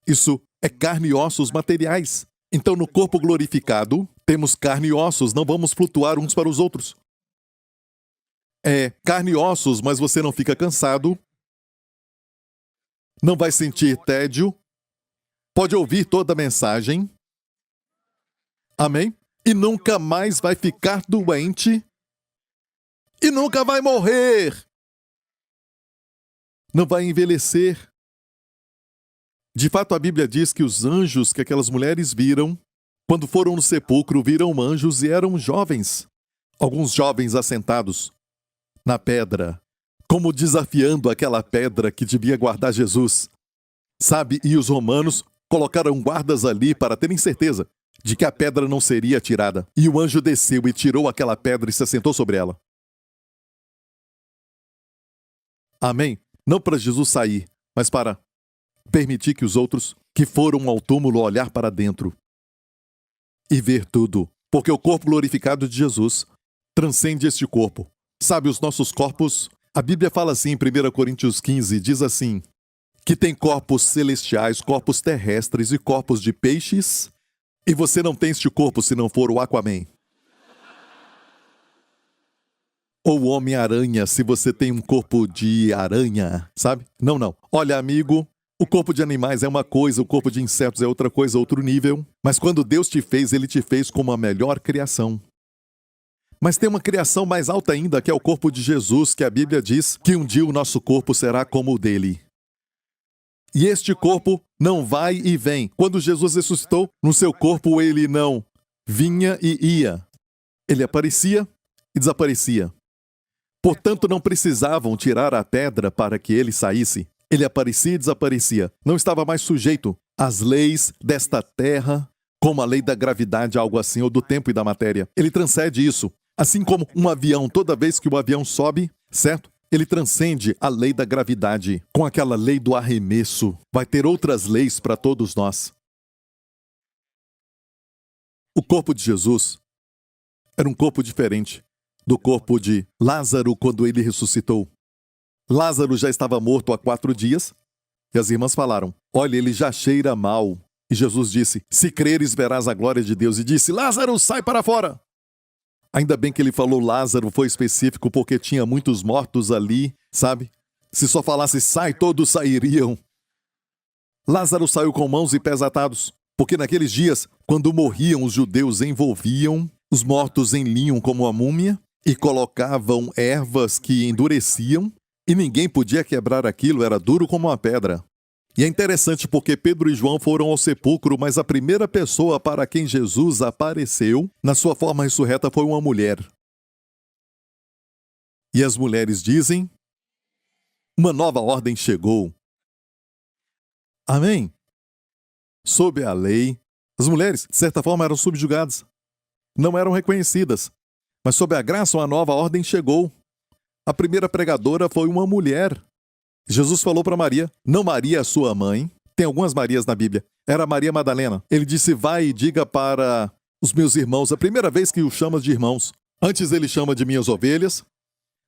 Speaker 1: Isso é carne e ossos materiais. Então, no corpo glorificado, temos carne e ossos, não vamos flutuar uns para os outros. É carne e ossos, mas você não fica cansado, não vai sentir tédio, pode ouvir toda a mensagem. Amém? E nunca mais vai ficar doente e nunca vai morrer. Não vai envelhecer. De fato, a Bíblia diz que os anjos que aquelas mulheres viram, quando foram no sepulcro, viram anjos e eram jovens. Alguns jovens assentados na pedra, como desafiando aquela pedra que devia guardar Jesus. Sabe, e os romanos colocaram guardas ali para terem certeza de que a pedra não seria tirada. E o anjo desceu e tirou aquela pedra e se assentou sobre ela. Amém? Não para Jesus sair, mas para permitir que os outros que foram ao túmulo olhar para dentro e ver tudo. Porque o corpo glorificado de Jesus transcende este corpo. Sabe, os nossos corpos, a Bíblia fala assim em 1 Coríntios 15, diz assim, que tem corpos celestiais, corpos terrestres e corpos de peixes, e você não tem este corpo se não for o Aquaman. Ou o Homem-Aranha, se você tem um corpo de aranha, sabe? Não. Olha, amigo, o corpo de animais é uma coisa, o corpo de insetos é outra coisa, outro nível. Mas quando Deus te fez, Ele te fez como a melhor criação. Mas tem uma criação mais alta ainda, que é o corpo de Jesus, que a Bíblia diz que um dia o nosso corpo será como o dele. E este corpo não vai e vem. Quando Jesus ressuscitou, no seu corpo ele não vinha e ia. Ele aparecia e desaparecia. Portanto, não precisavam tirar a pedra para que ele saísse. Ele aparecia e desaparecia. Não estava mais sujeito às leis desta terra, como a lei da gravidade, algo assim, ou do tempo e da matéria. Ele transcende isso. Assim como um avião, toda vez que o avião sobe, certo? Ele transcende a lei da gravidade. Com aquela lei do arremesso, vai ter outras leis para todos nós. O corpo de Jesus era um corpo diferente do corpo de Lázaro quando ele ressuscitou. Lázaro já estava morto há 4 dias, e as irmãs falaram, olha, ele já cheira mal. E Jesus disse, se creres verás a glória de Deus. E disse, Lázaro, sai para fora. Ainda bem que ele falou Lázaro, foi específico, porque tinha muitos mortos ali, sabe? Se só falasse sai, todos sairiam. Lázaro saiu com mãos e pés atados, porque naqueles dias, quando morriam, os judeus envolviam os mortos em linho como a múmia e colocavam ervas que endureciam, e ninguém podia quebrar aquilo, era duro como uma pedra. E é interessante porque Pedro e João foram ao sepulcro, mas a primeira pessoa para quem Jesus apareceu, na sua forma ressurreta, foi uma mulher. E as mulheres dizem, uma nova ordem chegou. Amém? Sob a lei, as mulheres, de certa forma, eram subjugadas. Não eram reconhecidas. Mas sob a graça, uma nova ordem chegou. A primeira pregadora foi uma mulher. Jesus falou para Maria, não Maria, sua mãe, tem algumas Marias na Bíblia, era Maria Madalena. Ele disse, vai e diga para os meus irmãos, a primeira vez que o chama de irmãos. Antes ele chama de minhas ovelhas,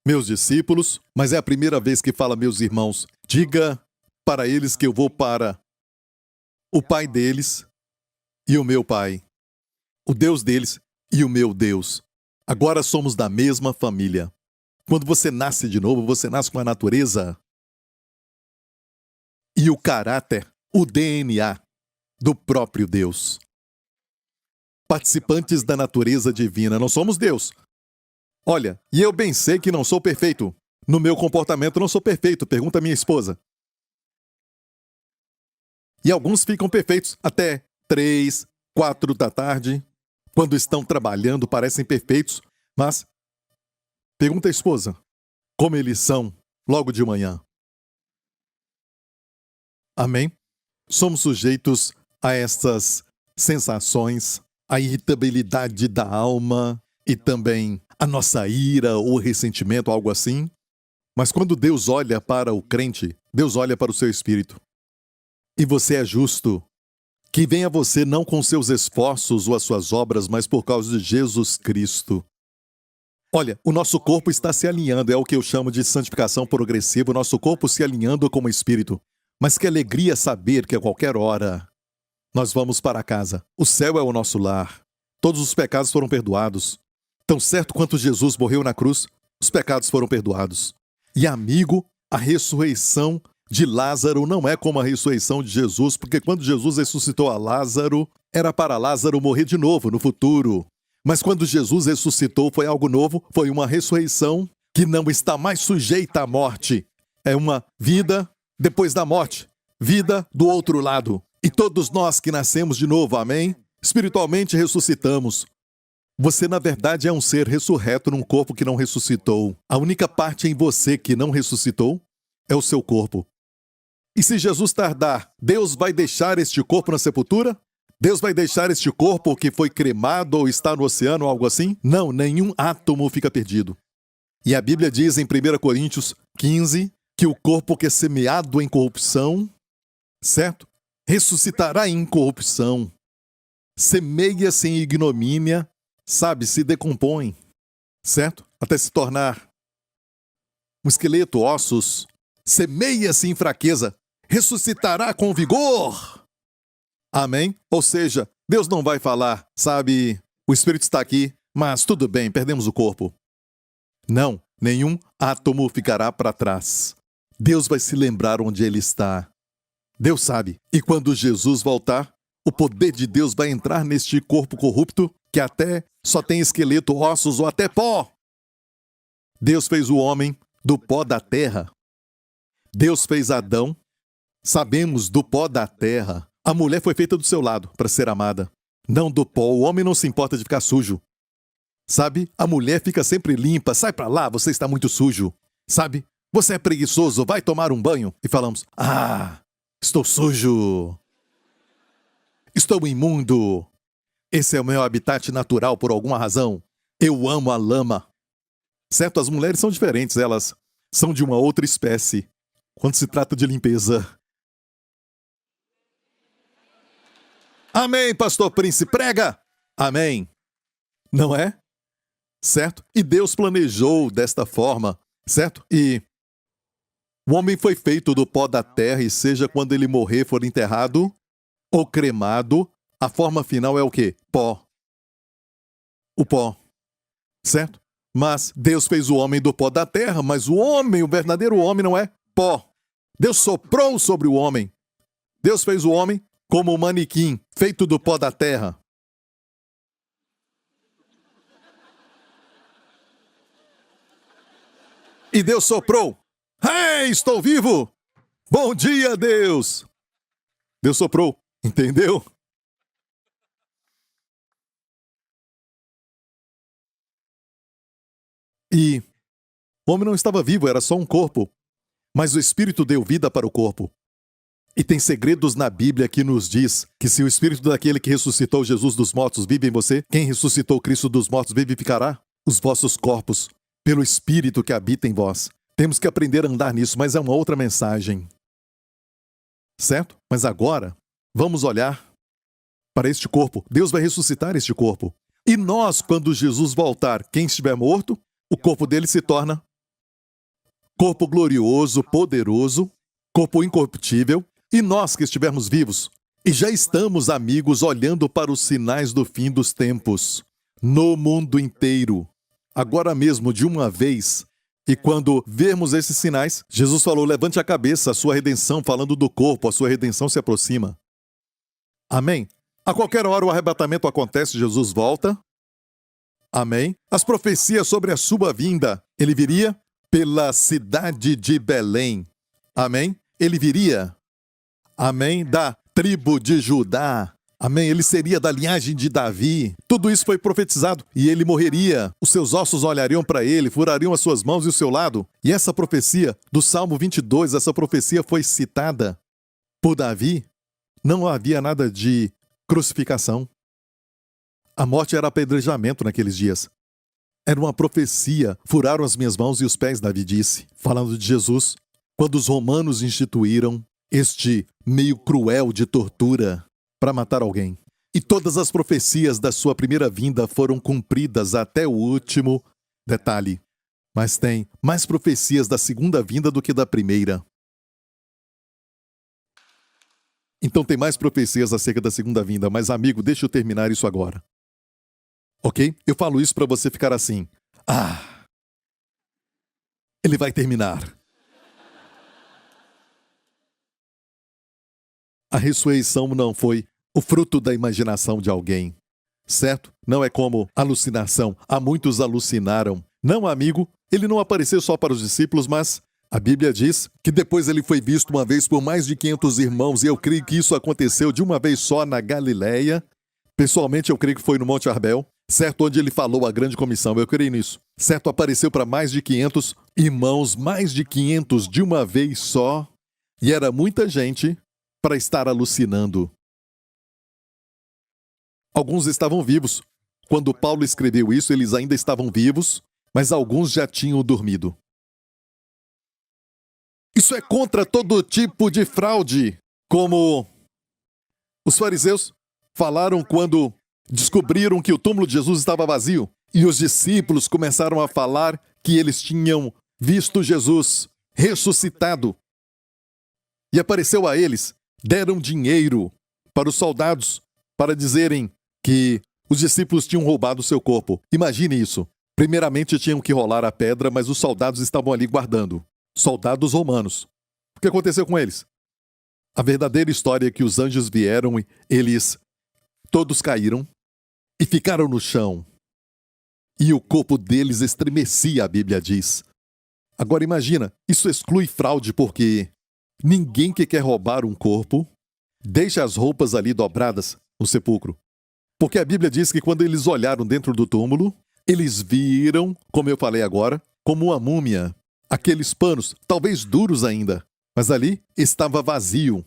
Speaker 1: meus discípulos, mas é a primeira vez que fala meus irmãos. Diga para eles que eu vou para o Pai deles e o meu Pai, o Deus deles e o meu Deus. Agora somos da mesma família. Quando você nasce de novo, você nasce com a natureza e o caráter, o DNA do próprio Deus. Participantes da natureza divina, não somos Deus. Olha, e eu bem sei que não sou perfeito. No meu comportamento não sou perfeito, pergunta a minha esposa. E alguns ficam perfeitos até 3, 4 da tarde. Quando estão trabalhando, parecem perfeitos, mas pergunta à esposa como eles são logo de manhã. Amém? Somos sujeitos a estas sensações, a irritabilidade da alma e também a nossa ira ou ressentimento, algo assim. Mas quando Deus olha para o crente, Deus olha para o seu espírito. E você é justo. Que venha você não com seus esforços ou as suas obras, mas por causa de Jesus Cristo. Olha, o nosso corpo está se alinhando, é o que eu chamo de santificação progressiva, o nosso corpo se alinhando como espírito. Mas que alegria saber que a qualquer hora nós vamos para casa. O céu é o nosso lar. Todos os pecados foram perdoados. Tão certo quanto Jesus morreu na cruz, os pecados foram perdoados. E amigo, a ressurreição de Lázaro não é como a ressurreição de Jesus, porque quando Jesus ressuscitou a Lázaro, era para Lázaro morrer de novo no futuro. Mas quando Jesus ressuscitou, foi algo novo, foi uma ressurreição que não está mais sujeita à morte. É uma vida depois da morte, vida do outro lado. E todos nós que nascemos de novo, amém? Espiritualmente ressuscitamos. Você, na verdade, é um ser ressurreto num corpo que não ressuscitou. A única parte em você que não ressuscitou é o seu corpo. E se Jesus tardar, Deus vai deixar este corpo na sepultura? Deus vai deixar este corpo que foi cremado ou está no oceano ou algo assim? Não, nenhum átomo fica perdido. E a Bíblia diz em 1 Coríntios 15 que o corpo que é semeado em corrupção, certo? Ressuscitará em incorrupção. Semeia-se em ignomínia, sabe, se decompõe, certo? Até se tornar um esqueleto, ossos. Semeia-se em fraqueza, ressuscitará com vigor. Amém? Ou seja, Deus não vai falar, sabe, o Espírito está aqui, mas tudo bem, perdemos o corpo. Não, nenhum átomo ficará para trás. Deus vai se lembrar onde ele está. Deus sabe. E quando Jesus voltar, o poder de Deus vai entrar neste corpo corrupto, que até só tem esqueleto, ossos ou até pó. Deus fez o homem do pó da terra. Deus fez Adão, sabemos, do pó da terra. A mulher foi feita do seu lado para ser amada, não do pó. O homem não se importa de ficar sujo. Sabe? A mulher fica sempre limpa. Sai pra lá, você está muito sujo. Sabe? Você é preguiçoso, vai tomar um banho. E falamos, estou sujo. Estou imundo. Esse é o meu habitat natural por alguma razão. Eu amo a lama. Certo? As mulheres são diferentes, elas são de uma outra espécie. Quando se trata de limpeza. Amém, pastor Príncipe, prega! Amém. Não é? Certo? E Deus planejou desta forma, certo? E o homem foi feito do pó da terra, e seja quando ele morrer, for enterrado ou cremado, a forma final é o quê? Pó. O pó. Certo? Mas Deus fez o homem do pó da terra, mas o homem, o verdadeiro homem, não é pó. Deus soprou sobre o homem. Deus fez o homem como um manequim, feito do pó da terra. E Deus soprou. Hey, estou vivo! Bom dia, Deus! Deus soprou, entendeu? E o homem não estava vivo, era só um corpo. Mas o Espírito deu vida para o corpo. E tem segredos na Bíblia que nos diz que se o Espírito daquele que ressuscitou Jesus dos mortos vive em você, quem ressuscitou Cristo dos mortos vivificará os vossos corpos pelo Espírito que habita em vós. Temos que aprender a andar nisso, mas é uma outra mensagem. Certo? Mas agora, vamos olhar para este corpo. Deus vai ressuscitar este corpo. E nós, quando Jesus voltar, quem estiver morto, o corpo dele se torna corpo glorioso, poderoso, corpo incorruptível. E nós que estivermos vivos, e já estamos, amigos, olhando para os sinais do fim dos tempos, no mundo inteiro, agora mesmo, de uma vez. E quando vermos esses sinais, Jesus falou, levante a cabeça, a sua redenção, falando do corpo, a sua redenção se aproxima. Amém? A qualquer hora o arrebatamento acontece, Jesus volta. Amém? As profecias sobre a sua vinda, ele viria pela cidade de Belém. Amém? Ele viria. Amém? Da tribo de Judá. Amém? Ele seria da linhagem de Davi. Tudo isso foi profetizado. E ele morreria. Os seus ossos olhariam para ele, furariam as suas mãos e o seu lado. E essa profecia do Salmo 22, essa profecia foi citada por Davi. Não havia nada de crucificação. A morte era apedrejamento naqueles dias. Era uma profecia. Furaram as minhas mãos e os pés, Davi disse, falando de Jesus. Quando os romanos instituíram este meio cruel de tortura para matar alguém. E todas as profecias da sua primeira vinda foram cumpridas até o último detalhe. Mas tem mais profecias da segunda vinda do que da primeira. Então tem mais profecias acerca da segunda vinda. Mas, amigo, deixa eu terminar isso agora. Ok? Eu falo isso para você ficar assim. Ele vai terminar. A ressurreição não foi o fruto da imaginação de alguém, certo? Não é como alucinação. Há muitos alucinaram. Não, amigo, ele não apareceu só para os discípulos, mas a Bíblia diz que depois ele foi visto uma vez por mais de 500 irmãos, e eu creio que isso aconteceu de uma vez só na Galileia. Pessoalmente, eu creio que foi no Monte Arbel, certo? Onde ele falou a grande comissão. Eu creio nisso. Certo? Apareceu para mais de 500 irmãos, mais de 500 de uma vez só, e era muita gente para estar alucinando. Alguns estavam vivos. Quando Paulo escreveu isso, eles ainda estavam vivos, mas alguns já tinham dormido. Isso é contra todo tipo de fraude, como os fariseus falaram quando descobriram que o túmulo de Jesus estava vazio, e os discípulos começaram a falar que eles tinham visto Jesus ressuscitado. E apareceu a eles. Deram dinheiro para os soldados para dizerem que os discípulos tinham roubado seu corpo. Imagine isso. Primeiramente tinham que rolar a pedra, mas os soldados estavam ali guardando. Soldados romanos. O que aconteceu com eles? A verdadeira história é que os anjos vieram e eles todos caíram e ficaram no chão. E o corpo deles estremecia, a Bíblia diz. Agora imagina, isso exclui fraude porque ninguém que quer roubar um corpo deixa as roupas ali dobradas no sepulcro. Porque a Bíblia diz que quando eles olharam dentro do túmulo, eles viram, como eu falei agora, como uma múmia. Aqueles panos, talvez duros ainda, mas ali estava vazio.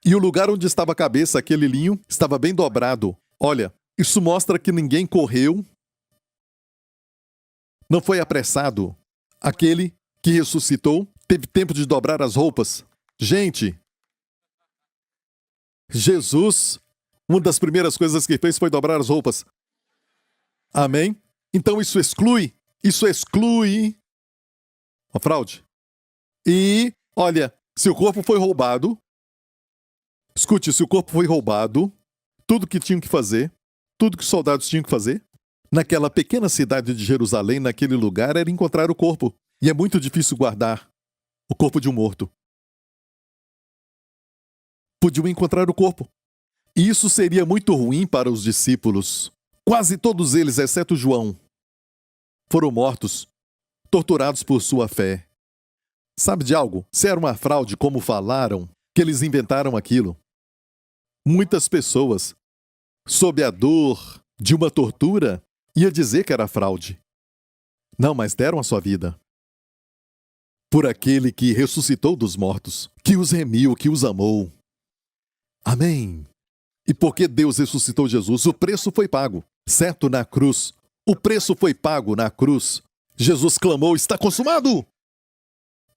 Speaker 1: E o lugar onde estava a cabeça, aquele linho, estava bem dobrado. Olha, isso mostra que ninguém correu, não foi apressado. Aquele que ressuscitou teve tempo de dobrar as roupas. Gente, Jesus, uma das primeiras coisas que fez foi dobrar as roupas. Amém? Então isso exclui a fraude. E, olha, se o corpo foi roubado, escute, se o corpo foi roubado, tudo que tinham que fazer, tudo que os soldados tinham que fazer, naquela pequena cidade de Jerusalém, naquele lugar, era encontrar o corpo. E é muito difícil guardar o corpo de um morto. Podiam encontrar o corpo. E isso seria muito ruim para os discípulos. Quase todos eles, exceto João, foram mortos, torturados por sua fé. Sabe de algo? Se era uma fraude, como falaram, que eles inventaram aquilo. Muitas pessoas, sob a dor de uma tortura, ia dizer que era fraude. Não, mas deram a sua vida por aquele que ressuscitou dos mortos, que os remiu, que os amou. Amém. E porque Deus ressuscitou Jesus, o preço foi pago, certo? Na cruz. O preço foi pago na cruz. Jesus clamou, está consumado!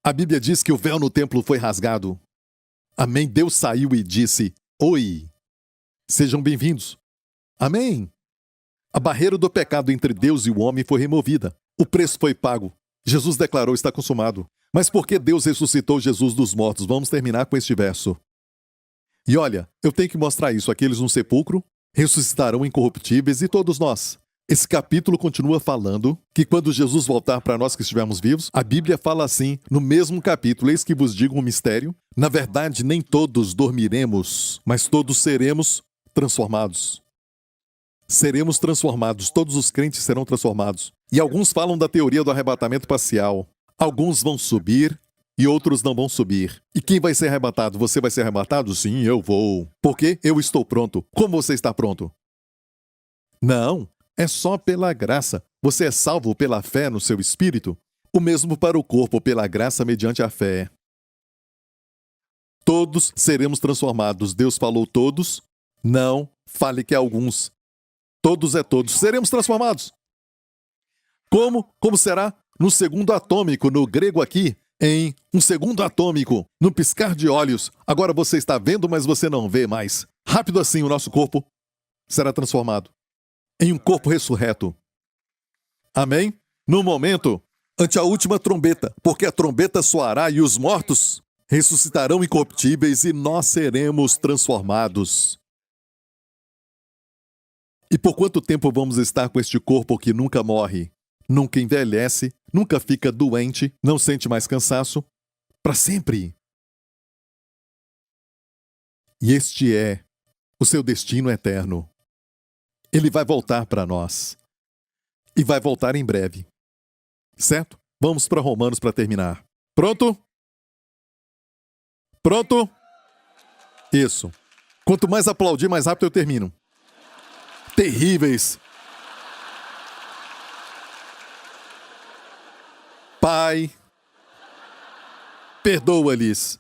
Speaker 1: A Bíblia diz que o véu no templo foi rasgado. Amém. Deus saiu e disse, oi, sejam bem-vindos. Amém. A barreira do pecado entre Deus e o homem foi removida. O preço foi pago. Jesus declarou, está consumado. Mas por que Deus ressuscitou Jesus dos mortos? Vamos terminar com este verso. E olha, eu tenho que mostrar isso. Aqueles no sepulcro ressuscitarão incorruptíveis e todos nós. Esse capítulo continua falando que quando Jesus voltar para nós que estivermos vivos, a Bíblia fala assim, no mesmo capítulo, eis que vos digo um mistério. Na verdade, nem todos dormiremos, mas todos seremos transformados. Seremos transformados, todos os crentes serão transformados. E alguns falam da teoria do arrebatamento parcial. Alguns vão subir e outros não vão subir. E quem vai ser arrebatado? Você vai ser arrebatado? Sim, eu vou. Porque eu estou pronto. Como você está pronto? Não, é só pela graça. Você é salvo pela fé no seu espírito. O mesmo para o corpo, pela graça mediante a fé. Todos seremos transformados. Deus falou todos? Não, fale que é alguns. Todos é todos. Seremos transformados. Como? Como será? No segundo atômico, no grego aqui, em um segundo atômico, no piscar de olhos. Agora você está vendo, mas você não vê mais. Rápido assim, o nosso corpo será transformado em um corpo ressurreto. Amém? No momento, ante a última trombeta, porque a trombeta soará e os mortos ressuscitarão incorruptíveis e nós seremos transformados. E por quanto tempo vamos estar com este corpo que nunca morre, nunca envelhece, nunca fica doente, não sente mais cansaço? Para sempre. E este é o seu destino eterno. Ele vai voltar para nós. E vai voltar em breve. Certo? Vamos para Romanos para terminar. Pronto? Pronto? Isso. Quanto mais aplaudir, mais rápido eu termino. Terríveis. Pai, perdoa-lhes.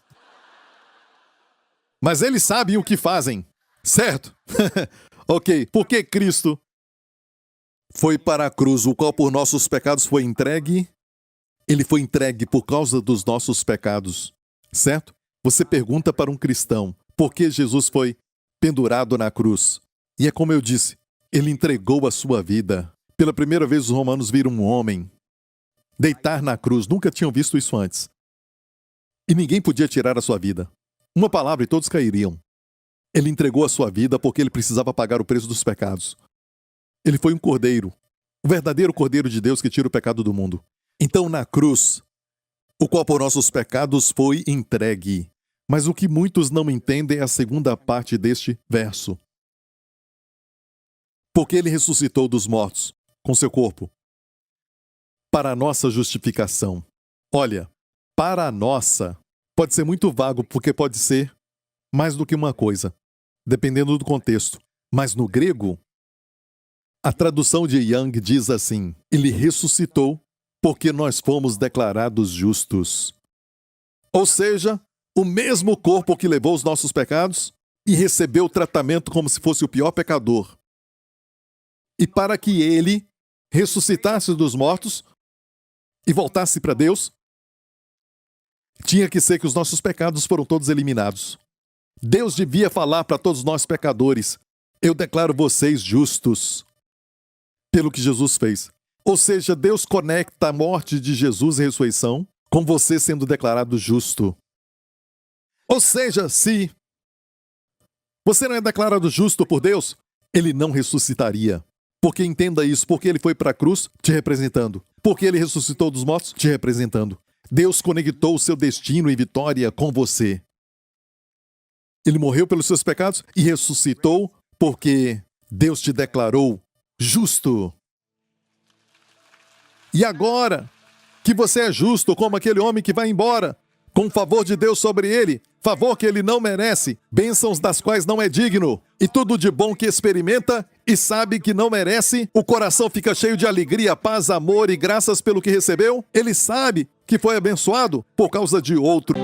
Speaker 1: Mas eles sabem o que fazem, certo? Ok, porque Cristo foi para a cruz, o qual por nossos pecados foi entregue. Ele foi entregue por causa dos nossos pecados, certo? Você pergunta para um cristão por que Jesus foi pendurado na cruz. E é como eu disse, ele entregou a sua vida. Pela primeira vez os romanos viram um homem deitar na cruz. Nunca tinham visto isso antes. E ninguém podia tirar a sua vida. Uma palavra e todos cairiam. Ele entregou a sua vida porque ele precisava pagar o preço dos pecados. Ele foi um cordeiro, o verdadeiro cordeiro de Deus que tira o pecado do mundo. Então na cruz, o qual por nossos pecados foi entregue. Mas o que muitos não entendem é a segunda parte deste verso. Porque ele ressuscitou dos mortos com seu corpo para a nossa justificação. Olha, para a nossa pode ser muito vago, porque pode ser mais do que uma coisa, dependendo do contexto. Mas no grego, a tradução de Young diz assim: ele ressuscitou porque nós fomos declarados justos. Ou seja, o mesmo corpo que levou os nossos pecados e recebeu o tratamento como se fosse o pior pecador. E para que ele ressuscitasse dos mortos e voltasse para Deus, tinha que ser que os nossos pecados foram todos eliminados. Deus devia falar para todos nós pecadores: eu declaro vocês justos pelo que Jesus fez. Ou seja, Deus conecta a morte de Jesus e a ressurreição com você sendo declarado justo. Ou seja, se você não é declarado justo por Deus, ele não ressuscitaria. Porque entenda isso, porque ele foi para a cruz te representando. Porque ele ressuscitou dos mortos te representando. Deus conectou o seu destino e vitória com você. Ele morreu pelos seus pecados e ressuscitou porque Deus te declarou justo. E agora que você é justo como aquele homem que vai embora, com o favor de Deus sobre ele, favor que ele não merece, bênçãos das quais não é digno, e tudo de bom que experimenta e sabe que não merece, o coração fica cheio de alegria, paz, amor e graças pelo que recebeu. Ele sabe que foi abençoado por causa de outro.